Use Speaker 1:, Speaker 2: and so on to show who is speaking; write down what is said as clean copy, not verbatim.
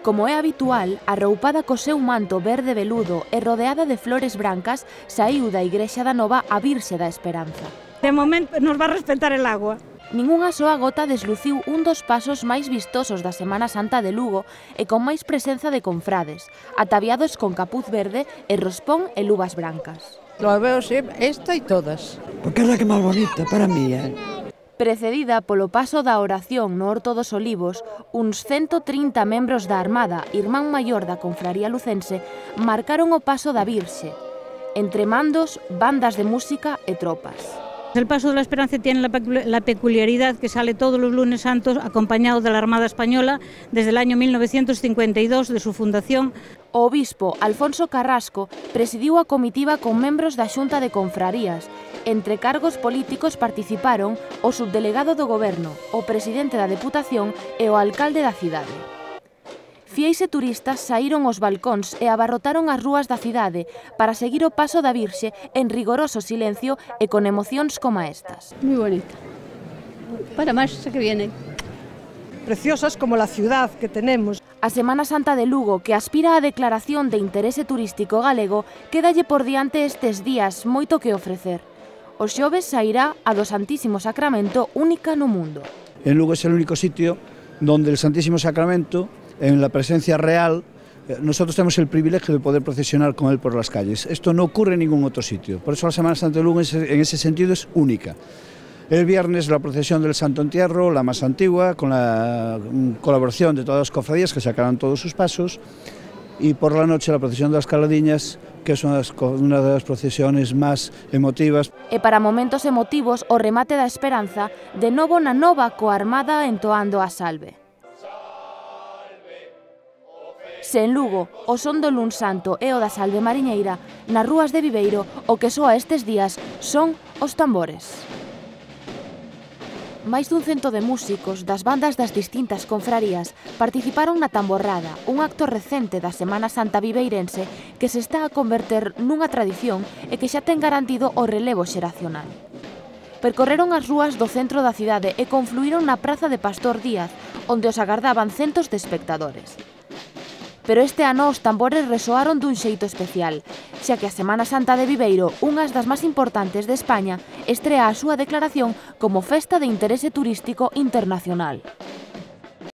Speaker 1: Como é habitual, arroupada co seu manto verde veludo e rodeada de flores brancas, saíu da igrexa da Nova a Virxe da Esperanza.
Speaker 2: De momento nos va a respetar el agua.
Speaker 1: Ningunha soa gota desluciu un dos pasos máis vistosos da Semana Santa de Lugo e con máis presenza de confrades, ataviados con capuz verde e rospón e luvas brancas.
Speaker 3: Lo veo sempre, esta e todas.
Speaker 4: Porque é a que máis bonita para mí,
Speaker 1: Precedida polo paso da oración no Horto dos Olivos, uns 130 membros da Armada, irmán maior da Confraría Lucense, marcaron o paso da Virxe, entre mandos, bandas de música e tropas.
Speaker 2: El Paso de la Esperanza tiene la peculiaridad que sale todos los lunes santos acompañado de la Armada Española desde el año 1952 de su fundación.
Speaker 1: O obispo Alfonso Carrasco presidiu a comitiva con membros da Xunta de Confrarías. Entre cargos políticos participaron o subdelegado do Goberno, o presidente da Deputación e o alcalde da cidade. Fieis e turistas saíron aos balcóns e abarrotaron as rúas da cidade para seguir o paso da Virxe en rigoroso silencio e con emocións como estas.
Speaker 5: Muy bonita. Para máis que viene.
Speaker 3: Preciosas como la ciudad que tenemos.
Speaker 1: A Semana Santa de Lugo, que aspira á declaración de interese turístico galego, quédalle por diante estes días moito que ofrecer. O xoves sairá a do Santísimo Sacramento, única no mundo.
Speaker 6: En Lugo es el único sitio donde el Santísimo Sacramento, en la presencia real, nosotros tenemos el privilegio de poder procesionar con él por las calles. Esto no ocurre en ningún otro sitio. Por eso la Semana Santa de Lugo en ese sentido es única. El viernes la procesión del Santo Entierro, la más antigua, con la colaboración de todas las cofradías que sacarán todos sus pasos. Y por la noche la procesión de las Caladiñas, que es una de las procesiones más emotivas.
Speaker 1: E para momentos emotivos, o remate da Esperanza, de novo na Nova coa Armada entoando a salve. Se en Lugo o son do Luns Santo e o da Salve Mariñeira, nas rúas de Viveiro o que soa estes días son os tambores. Máis dun cento de músicos das bandas das distintas confrarías participaron na tamborrada, un acto recente da Semana Santa viveirense que se está a converter nunha tradición e que xa ten garantido o relevo xeracional. Percorreron as rúas do centro da cidade e confluíron na Praza de Pastor Díaz, onde os agardaban centos de espectadores. Pero este ano os tambores resoaron dun xeito especial, xa que a Semana Santa de Viveiro, unhas das máis importantes de España, estrea a súa declaración como Festa de Interese Turístico Internacional.